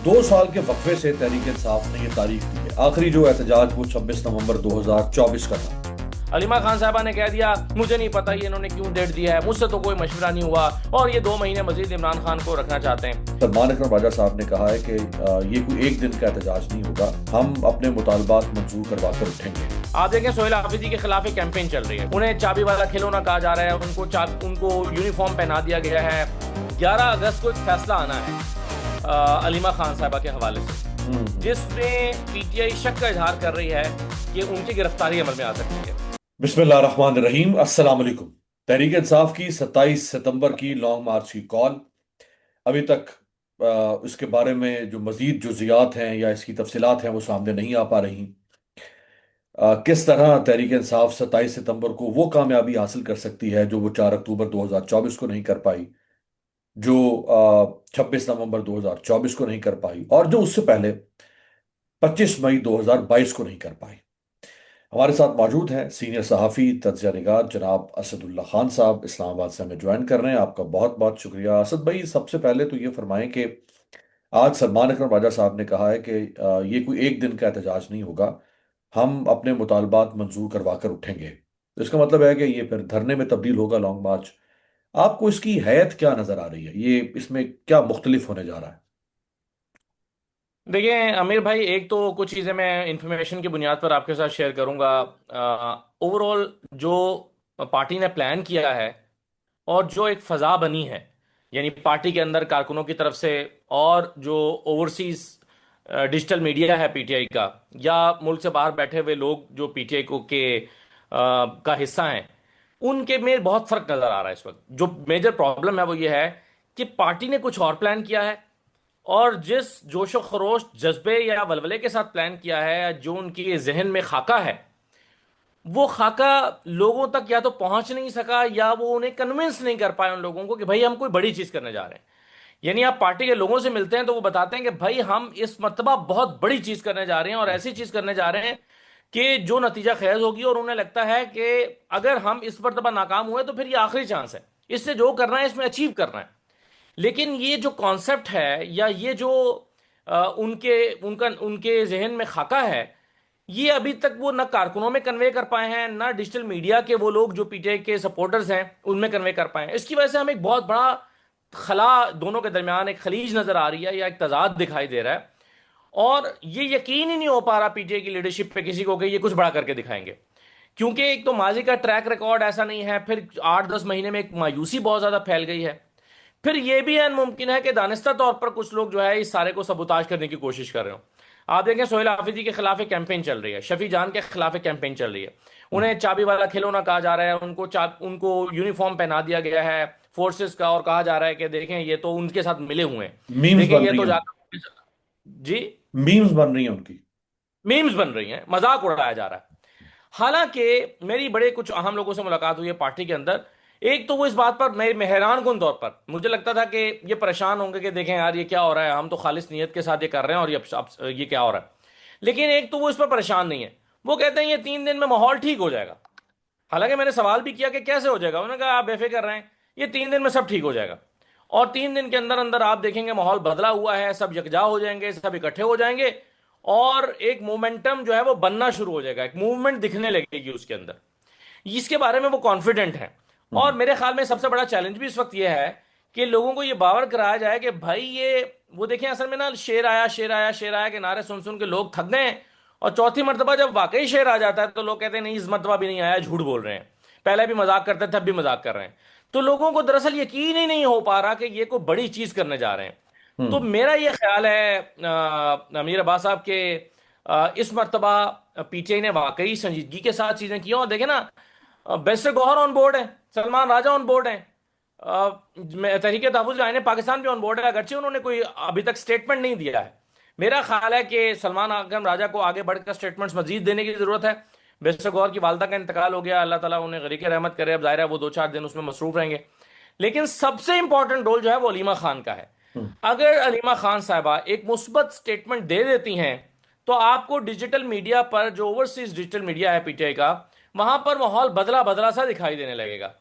2 साल के वक्फे से तहरीक इंसाफ ने ये तारीख दी है। आखिरी जो एहतजाज वो 26 नवंबर 2024 का था। अलीमा खान साहबा ने कह दिया मुझे नहीं पता ये इन्होंने क्यों डेट दिया है, मुझसे तो कोई मशवरा नहीं हुआ और ये 2 महीने मजीद इमरान खान को रखना चाहते हैं। सलमान अकरम राजा साहब ने कहा है कि ये कोई एक दिन का एहतजाज नहीं होगा, हम अपने मुतालबात मंजूर करवा कर उठेंगे। आप देखें सोहेल हाफिजी के खिलाफ एक कैंपेन चल रही है, उन्हें चाबी वाला खिलौना कहा जा रहा है, उनको यूनिफॉर्म पहना दिया गया है। 11 अगस्त को एक फैसला आना है अलीमा खान साहबा के हवाले से, जिसमें पीटीआई शक का इजहार कर रही है कि उनकी गिरफ्तारी अमल में आ सकती है। बिस्मिल्लाहिर्रहमानिर्रहीम, अस्सलाम वालेकुम। तहरीक इंसाफ की 27 सितंबर की लॉन्ग मार्च की कॉल अभी तक इसके बारे में जो मजीद जुज़ियात हैं या इसकी तफसीलात हैं वो सामने नहीं आ पा रही। किस तरह तहरीक इंसाफ 27 सितंबर को वो कामयाबी हासिल कर सकती है जो वो 4 अक्टूबर 2024 को नहीं कर पाई, जो 26 नवंबर 2024 को नहीं कर पाई, और जो उससे पहले 25 मई 2022 को नहीं कर पाई। हमारे साथ मौजूद हैं सीनियर सहाफ़ी तज्ज़िया निगार जनाब असदुल्ला खान साहब, इस्लामाबाद से हमें ज्वाइन कर रहे हैं। आपका बहुत बहुत शुक्रिया। असद भाई, सबसे पहले तो ये फरमाएं कि आज सलमान अकरम राजा साहब ने कहा है कि ये कोई एक दिन का एहतजाज नहीं होगा, हम अपने मुतालबात मंजूर करवा कर उठेंगे। तो इसका मतलब है कि ये फिर धरने में तब्दील होगा, लॉन्ग मार्च। आपको इसकी हैत क्या नज़र आ रही है, ये इसमें क्या मुख्तलिफ होने जा रहा है? देखिए आमिर भाई, एक तो कुछ चीज़ें मैं इंफॉर्मेशन की बुनियाद पर आपके साथ शेयर करूंगा। ओवरऑल जो पार्टी ने प्लान किया है और जो एक फ़ज़ा बनी है, यानी पार्टी के अंदर कारकुनों की तरफ से और जो ओवरसीज डिजिटल मीडिया है पीटीआई का, या मुल्क से बाहर बैठे हुए लोग जो पीटीआई को का हिस्सा हैं, उनके में बहुत फ़र्क नज़र आ रहा है। इस वक्त जो मेजर प्रॉब्लम है वो ये है कि पार्टी ने कुछ और प्लान किया है, और जिस जोशो खरोश जज्बे या वलवले के साथ प्लान किया है, जो उनकी जहन में खाका है, वो खाका लोगों तक या तो पहुंच नहीं सका या वो उन्हें कन्विंस नहीं कर पाए उन लोगों को कि भाई हम कोई बड़ी चीज करने जा रहे हैं। यानी आप पार्टी के लोगों से मिलते हैं तो वो बताते हैं कि भाई हम इस मर्तबा बहुत बड़ी चीज करने जा रहे हैं और ऐसी चीज करने जा रहे हैं कि जो नतीजा खेज होगी, और उन्हें लगता है कि अगर हम इस मर्तबा नाकाम हुए तो फिर ये आखिरी चांस है, इससे जो करना है इसमें अचीव करना है। लेकिन ये जो कॉन्सेप्ट है या ये जो उनके जहन में खाका है, ये अभी तक वो ना कारकुनों में कन्वे कर पाए हैं, ना डिजिटल मीडिया के वो लोग जो पीटीआई के सपोर्टर्स हैं उनमें कन्वे कर पाए हैं। इसकी वजह से हमें एक बहुत बड़ा खला दोनों के दरमियान एक खलीज नजर आ रही है या एक तजाद दिखाई दे रहा है, और ये यकीन ही नहीं हो पा रहा पीटीआई की लीडरशिप पे किसी को कि ये कुछ बड़ा करके दिखाएंगे। क्योंकि एक तो माजी का ट्रैक रिकॉर्ड ऐसा नहीं है, फिर 8-10 महीने में एक मायूसी बहुत ज्यादा फैल गई है, फिर यह भी मुमकिन है कि दानिस्ता तौर पर कुछ लोग जो है इस सारे को सबूताज करने की कोशिश कर रहे हो। आप देखें सोहेल हाफिजी के खिलाफ एक कैंपेन चल रही है, शफी जान के खिलाफ एक कैंपेन चल रही है, उन्हें चाबी वाला खिलौना कहा जा रहा है, उनको यूनिफॉर्म पहना दिया गया है फोर्सेस का, और कहा जा रहा है कि देखें ये तो उनके साथ मिले हुए हैं, मीम्स देखें बन ये रही तो हैं। जाकर जी मीम्स बन रही हैं उनकी। मीम्स बन रही हैं, मजाक उड़ाया जा रहा है। हालांकि मेरी बड़े कुछ अहम लोगों से मुलाकात हुई है पार्टी के अंदर। एक तो वो इस बात पर मैं हैरान कुन तौर पर मुझे लगता था कि ये परेशान होंगे कि देखें यार ये क्या हो रहा है, हम तो खालिस नीयत के साथ ये कर रहे हैं और ये क्या हो रहा है। लेकिन एक तो वो इस पर परेशान नहीं है, वो कहते हैं ये 3 दिन में माहौल ठीक हो जाएगा। हालांकि मैंने सवाल भी किया कि कैसे हो जाएगा, उन्होंने कहा आप बेफिक्र रहें, ये 3 दिन में सब ठीक हो जाएगा। और 3 दिन के अंदर अंदर आप देखेंगे माहौल बदला हुआ है, सब यकजा हो जाएंगे, सब इकट्ठे हो जाएंगे, और एक मोमेंटम जो है वो बनना शुरू हो जाएगा, एक मूवमेंट दिखने लगेगी उसके अंदर। इसके बारे में वो कॉन्फिडेंट है। और हम्म। मेरे ख्याल में सबसे बड़ा चैलेंज भी इस वक्त ये है कि लोगों को ये बावर कराया जाए कि भाई ये वो देखें, असल में ना शेर आया शेर आया शेर आया के नारे सुन सुन के लोग थक गए हैं, और चौथी मरतबा जब वाकई शेर आ जाता है तो लोग कहते हैं नहीं इस मरतबा भी नहीं आया, झूठ बोल रहे हैं, पहले भी मजाक करते थे अब भी मजाक कर रहे हैं। तो लोगों को दरअसल यकीन ही नहीं हो पा रहा कि ये कोई बड़ी चीज करने जा रहे हैं। तो हम्म। मेरा ये ख्याल है अमीर अब्बास साहब के इस मरतबा पीटीआई ने वाकई संजीदगी के साथ चीजें की, और देखे ना बेस्टर गौहर ऑन बोर्ड है, सलमान राजा ऑन बोर्ड है, तहरीक तहफ़्फ़ुज़ आईन पाकिस्तान भी ऑन बोर्ड है, अगरचे उन्होंने कोई अभी तक स्टेटमेंट नहीं दिया है। मेरा ख्याल है कि सलमान अकरम राजा को आगे बढ़कर स्टेटमेंट्स मजीद देने की जरूरत है। बेस्टर गौहर की वालदा का इंतकाल हो गया, अल्लाह ताला उन्हें गरीक रहमत करे, अब जाहिर है वो 2-4 दिन उसमें मसरूफ रहेंगे। लेकिन सबसे इंपॉर्टेंट रोल जो है वो अलीमा खान का है। हम्म। अगर अलीमा खान साहबा एक मुस्बत स्टेटमेंट दे देती हैं तो आपको डिजिटल मीडिया पर, जो ओवरसीज डिजिटल मीडिया है पीटीआई का, वहां पर माहौल बदला बदला सा दिखाई देने लगेगा।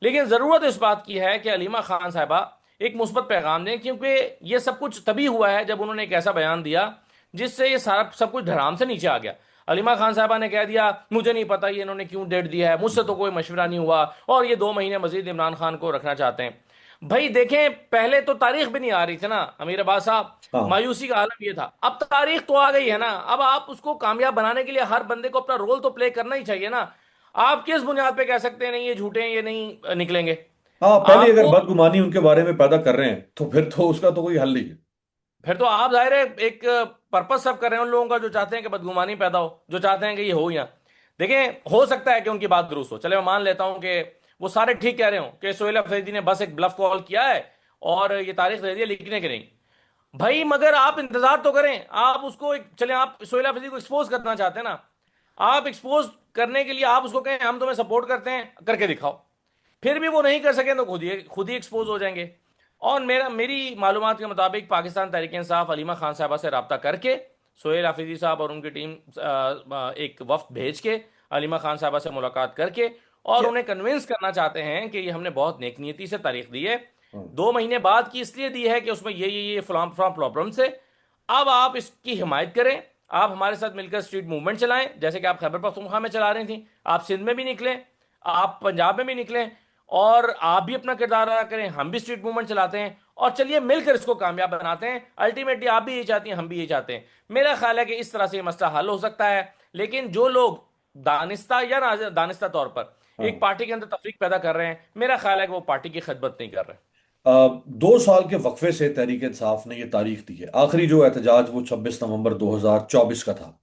लेकिन जरूरत इस बात की है कि अलीमा खान साहबा एक मुस्बत पैगाम दें, क्योंकि ये सब कुछ तभी हुआ है जब उन्होंने एक ऐसा बयान दिया जिससे ये सारा सब कुछ धड़ाम से नीचे आ गया। अलीमा खान साहबा ने कह दिया मुझे नहीं पता ये इन्होंने क्यों डेट दिया है, मुझसे तो कोई मशवरा नहीं हुआ, और ये 2 महीने मजीद इमरान खान को रखना चाहते हैं। भाई देखें, पहले तो तारीख भी नहीं आ रही थी ना अमीर अब्बास साहब, हाँ। मायूसी का आलम ये था। अब तारीख तो आ गई है ना, अब आप उसको कामयाब बनाने के लिए हर बंदे को अपना रोल तो प्ले करना ही चाहिए ना। आप किस बुनियाद पे कह सकते हैं नहीं ये झूठे हैं, ये नहीं निकलेंगे? हाँ, पहले अगर आपको बदगुमानी उनके बारे में पैदा कर रहे हैं तो फिर तो उसका तो कोई हल नहीं है। फिर तो आप जाहिर है एक पर्पस सब कर रहे हैं उन लोगों का जो चाहते हैं कि बदगुमानी पैदा हो, जो चाहते हैं कि ये हो यहाँ। देखें, हो सकता है कि उनकी बात दुरुस्त हो, चले मैं मान लेता हूं कि वो सारे ठीक कह रहे हो कि सोहेल अफरीदी ने बस एक ब्लफ कॉल किया है और ये तारीख दे दी है लिखने के नहीं। भाई मगर आप इंतजार तो करें, आप उसको चले आप सोहेल अफरीदी को एक्सपोज करना चाहते हैं ना, आप एक्सपोज करने के लिए आप उसको कहें हम तुम्हें सपोर्ट करते हैं, करके दिखाओ। फिर भी वो नहीं कर सके तो खुद ही एक्सपोज हो जाएंगे। और मेरी मालूमात के मुताबिक पाकिस्तान तहरीक इंसाफ अलीमा खान साहबा से रब्ता करके सोहेल हाफिजी साहब और उनकी टीम एक वफ्द भेज के अलीमा खान साहबा से मुलाकात करके और क्या? उन्हें कन्विंस करना चाहते हैं कि ये हमने बहुत नेक से तारीख दी है। हाँ। 2 महीने बाद की इसलिए दी है कि उसमें ये फ्लॉम फ्लॉम प्रॉब्लम से अब आप इसकी हिमायत करें। आप हमारे साथ मिलकर स्ट्रीट मूवमेंट चलाएं, जैसे कि आप खैबर पख्तूनख्वा में चला रही थी, आप सिंध में भी निकलें, आप पंजाब में भी निकलें, और आप भी अपना किरदार अदा करें, हम भी स्ट्रीट मूवमेंट चलाते हैं, और चलिए मिलकर इसको कामयाब बनाते हैं। अल्टीमेटली आप भी ये चाहती हैं, हम भी ये चाहते हैं। मेरा ख्याल है कि इस तरह से ये मसला हल हो सकता है। लेकिन जो लोग दानिस्ता या ना दानिस्ता तौर पर एक हाँ। पार्टी के अंदर तफरीक पैदा कर रहे हैं, मेरा ख्याल है कि वो पार्टी की खिदमत नहीं कर रहे। 2 साल के वक्फे से तहरीक इंसाफ ने यह तारीख दी है। आखिरी जो एहतजाज वो 26 नवंबर 2024 का था।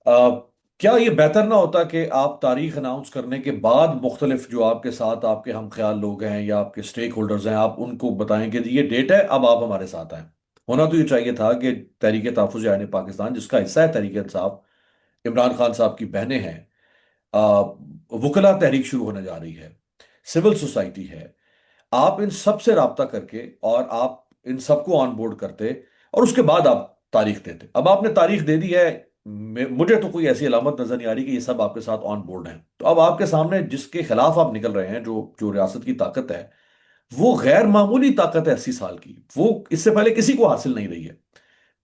अ, क्या ये बेहतर ना होता कि आप तारीख अनाउंस करने के बाद मुख्तलिफ जो आपके साथ आपके हम ख्याल लोग हैं या आपके स्टेक होल्डर्स हैं, आप उनको बताएं कि ये डेट है, अब आप हमारे साथ आए। होना तो ये चाहिए था कि तहरीक तहफ़्फ़ुज़ आईन पाकिस्तान, जिसका हिस्सा है तहरीक इंसाफ, इमरान खान साहब की बहनें हैं, अ, वकला तहरीक शुरू होने जा रही है, सिविल सोसाइटी है, आप इन सब से राब्ता करके और आप इन सबको ऑन बोर्ड करते और उसके बाद आप तारीख देते। अब आपने तारीख दे दी है, मुझे तो कोई ऐसी अलामत नजर नहीं आ रही कि ये सब आपके साथ ऑन बोर्ड हैं। तो अब आपके सामने जिसके खिलाफ आप निकल रहे हैं, जो जो रियासत की ताकत है, वो गैर मामूली ताकत है, 80 साल की, वो इससे पहले किसी को हासिल नहीं रही है।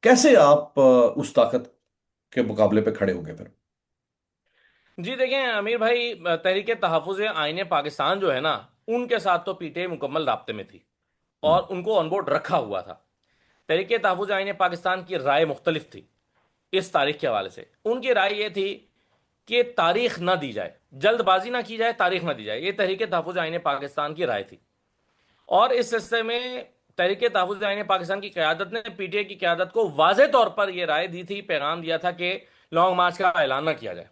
कैसे आप उस ताकत के मुकाबले पे खड़े होंगे फिर? जी देखें अमीर भाई, तहरीक तहफ़्फ़ुज़ आईन पाकिस्तान जो है ना, उनके साथ तो पीटीआई मुकम्मल राब्ते में थी और हम्म। उनको ऑनबोर्ड रखा हुआ था। तहरीक तहफ़्फ़ुज़ आईन पाकिस्तान की राय मुख्तलिफ थी इस तारीख के हवाले से। उनकी राय ये थी कि तारीख ना दी जाए, जल्दबाजी ना की जाए, तारीख ना दी जाए। ये तहरीक तहफ़्फ़ुज़ आईन पाकिस्तान की राय थी। और इस सिलसिले में तहरीक तहफ़्फ़ुज़ आईन पाकिस्तान की क़यादत ने पीटीआई की क़यादत को वाज़ेह तौर पर यह राय दी थी, पैगाम दिया था कि लॉन्ग मार्च का ऐलान ना किया जाए।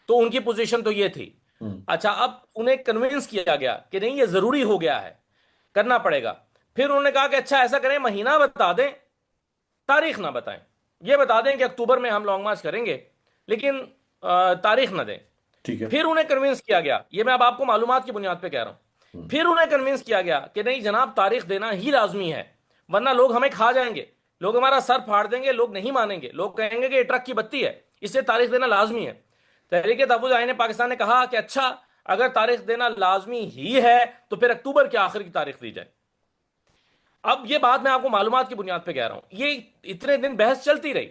तो उनकी पोजीशन तो ये थी। हम्म। अच्छा, अब उन्हें कन्विंस किया गया कि नहीं ये जरूरी हो गया है, करना पड़ेगा। फिर उन्होंने कहा कि अच्छा ऐसा करें, महीना बता दें, तारीख ना बताएं। ये बता दें कि अक्टूबर में हम लॉन्ग मार्च करेंगे, लेकिन तारीख ना दें। ठीक है। फिर उन्हें कन्विंस किया गया, ये मैं अब आपको मालूमात की बुनियाद पे कह रहा हूं, हम्म। फिर उन्हें कन्विंस किया गया कि नहीं जनाब तारीख देना ही लाजमी है, वरना लोग हमें खा जाएंगे, लोग हमारा सर फाड़ देंगे, लोग नहीं मानेंगे, लोग कहेंगे कि ये ट्रक की बत्ती है, इससे तारीख देना लाजमी है। तहरीक तहफ़्फ़ुज़ आईन पाकिस्तान ने कहा कि अच्छा अगर तारीख देना लाजमी ही है तो फिर अक्टूबर के आखिर की तारीख दी जाए। अब ये बात मैं आपको मालूमात की बुनियाद पे कह रहा हूं, ये इतने दिन बहस चलती रही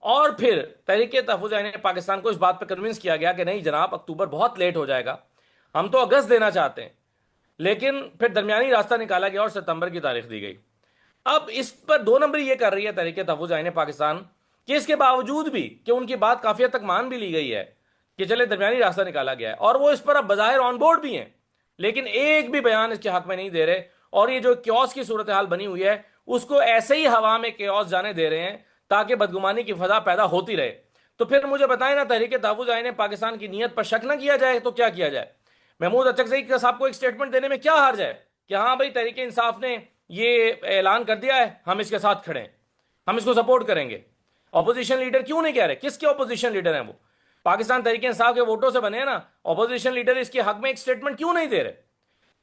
और फिर तहरीक तहफ़्फ़ुज़ आईन पाकिस्तान को इस बात पर कन्विंस किया गया कि नहीं जनाब अक्टूबर बहुत लेट हो जाएगा, हम तो अगस्त देना चाहते हैं। लेकिन फिर दरमियानी रास्ता निकाला गया और सितंबर की तारीख दी गई। अब इस पर 2 नंबरी ये कर रही है तहरीक तहफ़्फ़ुज़ आईन पाकिस्तान कि इसके बावजूद भी कि उनकी बात काफी हद तक मान भी ली गई है कि चले दरमियानी रास्ता निकाला गया है और वो इस पर अब बज़ाहिर ऑन बोर्ड भी हैं, लेकिन एक भी बयान इसके हक में नहीं दे रहे। और ये जो क्योस की सूरत हाल बनी हुई है उसको ऐसे ही हवा में क्योस जाने दे रहे हैं ताकि बदगुमानी की फजा पैदा होती रहे। तो फिर मुझे बताएं ना, तहरीक तहफ़्फ़ुज़ आईन पाकिस्तान की नीयत पर शक ना किया जाए तो क्या किया जाए? महमूद अचकज़ई साहब को एक स्टेटमेंट देने में क्या हर्ज है कि हाँ भाई तहरीक इंसाफ ने ये ऐलान कर दिया है, हम इसके साथ खड़े हैं, हम इसको सपोर्ट करेंगे। ऑपोजिशन लीडर क्यों नहीं कह रहे? किसके ऑपोजिशन लीडर हैं वो? पाकिस्तान तहरीक इंसाफ के वोटों से बने हैं ना। ऑपोजिशन लीडर इसके हक में एक स्टेटमेंट क्यों नहीं दे रहे?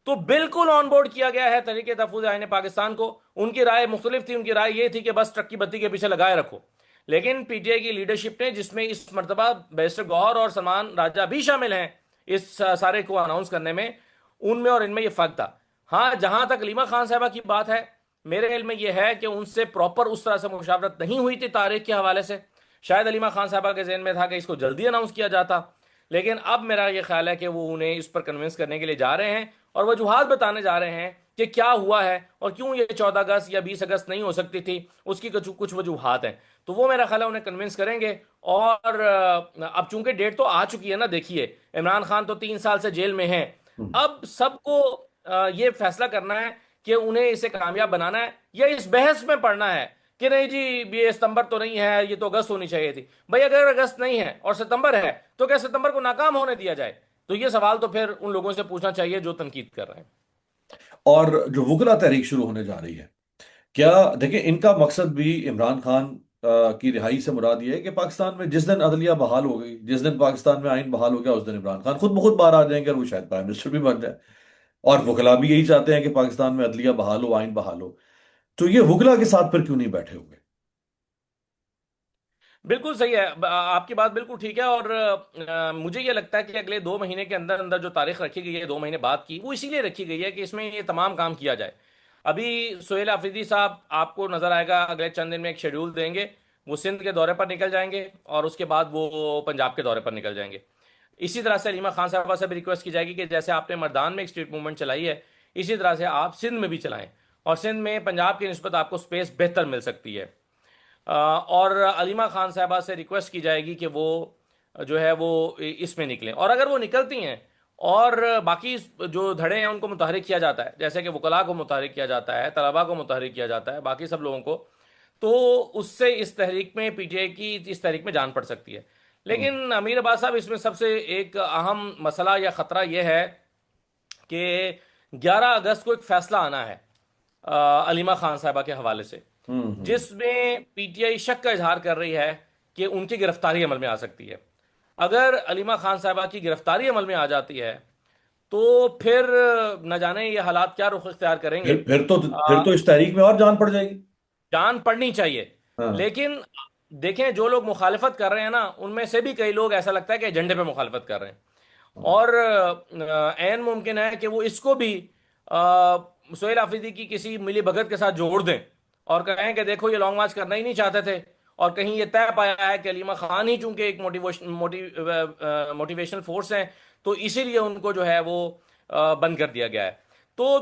तो बिल्कुल ऑन बोर्ड किया गया है तहरीक तहफ़्फ़ुज़ आईन पाकिस्तान को। उनकी राय मुख्तलिफ थी, उनकी राय ये थी कि बस ट्रक की बत्ती के पीछे लगाए रखो। लेकिन पीटीआई की लीडरशिप ने, जिसमें इस मरतबा बैरिस्टर गौहर और सलमान राजा भी शामिल हैं इस सारे को अनाउंस करने में, उनमें और इनमें यह फर्क था। हाँ, जहां तक अलीमा खान साहबा की बात है, मेरे इल्म में यह है कि उनसे प्रॉपर उस तरह से मुशावरत नहीं हुई थी तारीख के हवाले से। शायद अलीमा खान साहबा के जहन में था कि इसको जल्दी अनाउंस किया जाता, लेकिन अब मेरा यह ख्याल है कि वो उन्हें इस पर कन्विंस करने के लिए जा रहे हैं और वजूहात बताने जा रहे हैं कि क्या हुआ है और क्यों ये 14 अगस्त या 20 अगस्त नहीं हो सकती थी। उसकी कुछ कुछ वजूहात हैं, तो वो मेरा ख्याल है उन्हें कन्विंस करेंगे। और अब चूंकि डेट तो आ चुकी है ना, देखिए इमरान खान तो 3 साल से जेल में हैं। हम्म। अब सबको ये फैसला करना है कि उन्हें इसे कामयाब बनाना है या इस बहस में पड़ना है कि नहीं जी, ये सितंबर तो नहीं है, ये तो अगस्त होनी चाहिए थी। भाई अगर अगस्त नहीं है और सितंबर है, तो क्या सितंबर को नाकाम होने दिया जाए? तो ये सवाल तो फिर उन लोगों से पूछना चाहिए जो तनकीद कर रहे हैं। और जो वकला तहरीक शुरू होने जा रही है, क्या, देखिए, इनका मकसद भी इमरान खान की रिहाई से मुराद ये है कि पाकिस्तान में जिस दिन अदलिया बहाल हो गई, जिस दिन पाकिस्तान में आइन बहाल हो गया, उस दिन इमरान खान खुद ब खुद बाहर आ जाएंगे और वो शायद प्राइम मिनिस्टर भी बन जाए। और वकला भी यही चाहते हैं कि पाकिस्तान में अदलिया बहाल हो, आइन बहाल हो। तो ये वकला के साथ पर क्यों नहीं बैठे हुए? बिल्कुल सही है, आपकी बात बिल्कुल ठीक है। और मुझे ये लगता है कि अगले 2 महीने के अंदर अंदर जो तारीख रखी गई है, 2 महीने बाद की, वो इसीलिए रखी गई है कि इसमें ये तमाम काम किया जाए। अभी सोहेल आफरीदी साहब आपको नजर आएगा अगले चंद दिन में एक शेड्यूल देंगे। वो सिंध के दौरे पर निकल जाएंगे और उसके बाद वो पंजाब के दौरे पर निकल जाएंगे। इसी तरह से अलीमा खान साहबा से भी रिक्वेस्ट की जाएगी कि जैसे आपने मर्दान में एक स्ट्रीट मूवमेंट चलाई है, इसी तरह से आप सिंध में भी चलाएं। और सिंध में पंजाब की निस्बत आपको स्पेस बेहतर मिल सकती है। और अलीमा खान साहबा से रिक्वेस्ट की जाएगी कि वो जो है वो इसमें निकलें। और अगर वो निकलती हैं और बाकी जो धड़े हैं उनको मुतहरिक किया जाता है, जैसे कि वकला को मुतहरिक किया जाता है, तलबा को मुतहरिक किया जाता है, बाकी सब लोगों को, तो उससे इस तहरीक में, पीटीआई की इस तहरीक में जान पड़ सकती है। हम्म। लेकिन अमीर अब्बास साहब, इसमें सबसे एक अहम मसला या ख़तरा यह है कि 11 अगस्त को एक फैसला आना है अलीमा खान साहबा के हवाले से, हम्म। जिसमें पीटीआई शक का इजहार कर रही है कि उनकी गिरफ्तारी अमल में आ सकती है। अगर अलीमा खान साहबा की गिरफ्तारी अमल में आ जाती है, तो फिर न जाने ये हालात क्या रुख इख्तियार करेंगे। फिर तो इस तहरीक में और जान पड़ जाएगी। जान पड़नी चाहिए। हाँ। लेकिन देखें, जो लोग मुखालिफत कर रहे हैं ना, उनमें से भी कई लोग ऐसा लगता है कि एजेंडे पे मुखालिफत कर रहे हैं। हाँ। और ऐन मुमकिन है कि वो इसको भी सोहेल आफरीदी की किसी मिली भगत के साथ जोड़ दें और कहें कि देखो ये लॉन्ग मार्च करना ही नहीं चाहते थे, और कहीं ये तय पाया है कि अलीमा खान ही चूंकि एक मोटिवेशनल फोर्स है, तो इसीलिए उनको जो है वो बंद कर दिया गया है। तो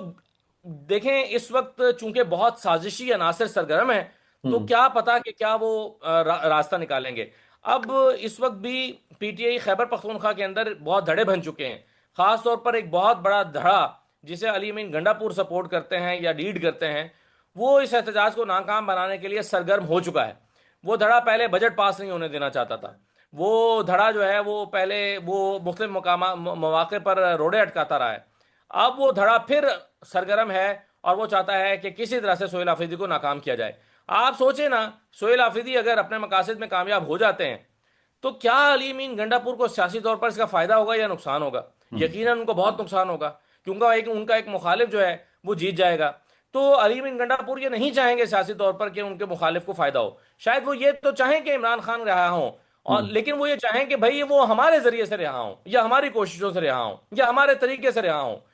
देखें, इस वक्त चूंकि बहुत साजिशी अनासर सरगर्म है, तो हम्म। क्या पता कि क्या वो रास्ता निकालेंगे। अब इस वक्त भी पीटीआई खैबर पख्तूनख्वा के अंदर बहुत धड़े बन चुके हैं। खास तौर पर एक बहुत बड़ा धड़ा, जिसे अली अमीन गंडापुर सपोर्ट करते हैं या लीड करते हैं, वो इस एहतजाज को नाकाम बनाने के लिए सरगर्म हो चुका है। वो धड़ा पहले बजट पास नहीं होने देना चाहता था। वो धड़ा जो है वो पहले वो मुख्तलिफ मौके पर रोड़े अटकाता रहा है। अब वो धड़ा फिर सरगर्म है और वो चाहता है कि किसी तरह से सोहेल आफरीदी को नाकाम किया जाए। आप सोचें ना, सोहेल आफरीदी अगर अपने मकासद में कामयाब हो जाते हैं, तो क्या अली मीन गंडापुर को सियासी तौर पर इसका फायदा होगा या नुकसान होगा? हम्म। यकीनन उनको बहुत नुकसान होगा, क्योंकि उनका एक मुखालिफ जो है वो जीत जाएगा। तो अली मीन गंडापुर ये नहीं चाहेंगे सियासी तौर पर कि उनके मुखालिफ को फायदा हो। शायद वो ये तो चाहें कि इमरान खान रिहा हो, और हम्म। लेकिन वो ये चाहें कि भाई वो हमारे जरिए से रिहा हो या हमारी कोशिशों से रिहा हो या हमारे तरीके से रिहा हो।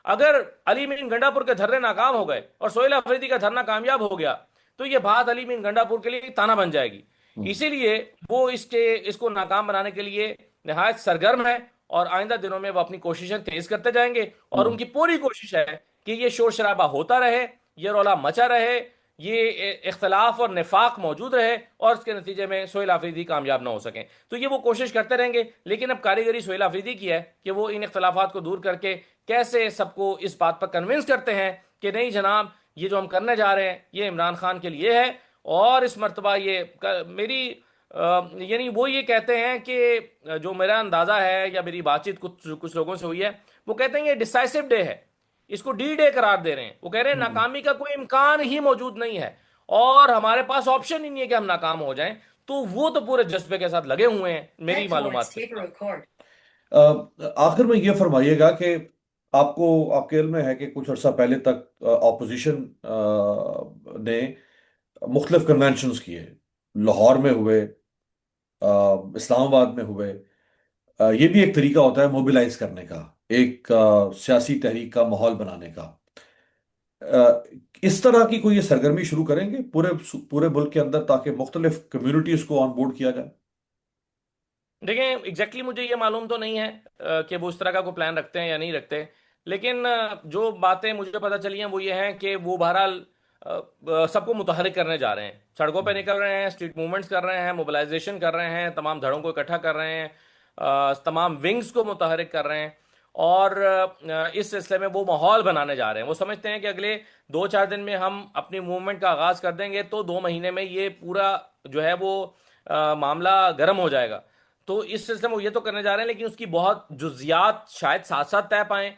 अगर अली मीन गंडापुर के धरने नाकाम हो गए और सोहेल अफरीदी का धरना कामयाब हो गया, तो ये बात अली मीन गंडापुर के लिए ताना बन जाएगी। हम्म। इसीलिए वो इसको नाकाम बनाने के लिए निहायत सरगर्म है और आइंदा दिनों में वो अपनी कोशिशें तेज करते जाएंगे। और हम्म। उनकी पूरी कोशिश है कि ये शोर शराबा होता रहे, ये रौला मचा रहे, ये इख्तलाफ और निफाक मौजूद रहे, और इसके नतीजे में सोहेल आफरीदी कामयाब ना हो सकें। तो ये वो कोशिश करते रहेंगे। लेकिन अब कारीगरी सोहेल आफरीदी की है कि वो इन इख्तलाफात को दूर करके कैसे सबको इस बात पर कन्विंस करते हैं कि नहीं जनाब, ये जो हम करने जा रहे हैं ये इमरान खान के लिए है। और इस मरतबा ये मेरी यानी वो ये कहते हैं कि जो मेरा अंदाज़ा है या मेरी बातचीत कुछ कुछ लोगों से हुई है, वो कहते हैं ये डिसाइसिव डे है, इसको डी डे करार दे रहे हैं। वो कह रहे हैं हम्म। नाकामी का कोई इम्कान ही मौजूद नहीं है और हमारे पास ऑप्शन ही नहीं है कि हम नाकाम हो जाएं। तो वो तो पूरे जज्बे के साथ लगे हुए हैं मेरी मालूमात के मुताबिक। आखिर में ये फरमाइएगा कि आपको, आपके इल्म में है कि कुछ अर्सा पहले तक ऑपोजिशन ने मुख्तलिफ कन्वेंशंस किए, लाहौर में हुए, इस्लामाबाद में हुए। ये भी एक तरीका होता है मोबिलाइज करने का, एक सियासी तहरीक का माहौल बनाने का। अ, इस तरह की कोई ये सरगर्मी शुरू करेंगे पूरे पूरे मुल्क के अंदर, ताकि मुख्तलिफ कम्युनिटीज को ऑन बोर्ड किया जाए? देखिए एग्जैक्टली मुझे ये मालूम तो नहीं है कि वो इस तरह का कोई प्लान रखते हैं या नहीं रखते। लेकिन जो बातें मुझे पता चली हैं वो ये हैं कि वो बहरहाल सबको मुतहरिक करने जा रहे हैं, सड़कों पे निकल रहे हैं, स्ट्रीट मूवमेंट्स कर रहे हैं, मोबिलाइजेशन कर रहे हैं, तमाम धड़ों को इकट्ठा कर रहे हैं, तमाम विंग्स को मुतहरिक कर रहे हैं। और इस सिलसिले में वो माहौल बनाने जा रहे हैं। वो समझते हैं कि अगले 2-4 दिन में हम अपनी मूवमेंट का आगाज़ कर देंगे तो 2 महीने में ये पूरा जो है वो मामला गर्म हो जाएगा। तो इस सिलसिले में वो ये तो करने जा रहे हैं, लेकिन उसकी बहुत जुजियात शायद साथ साथ तय पाएं।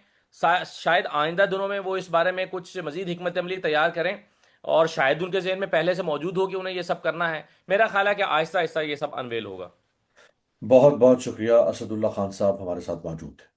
शायद आइंदा दिनों में वो इस बारे में कुछ मजीद हिकमत अमली तैयार करें, और शायद उनके जहन में पहले से मौजूद हो कि उन्हें ये सब करना है। मेरा ख्याल है कि आहिस्ता आहिस्ता ये सब अनवेल होगा। बहुत बहुत शुक्रिया, असदुल्ला खान साहब हमारे साथ मौजूद थे।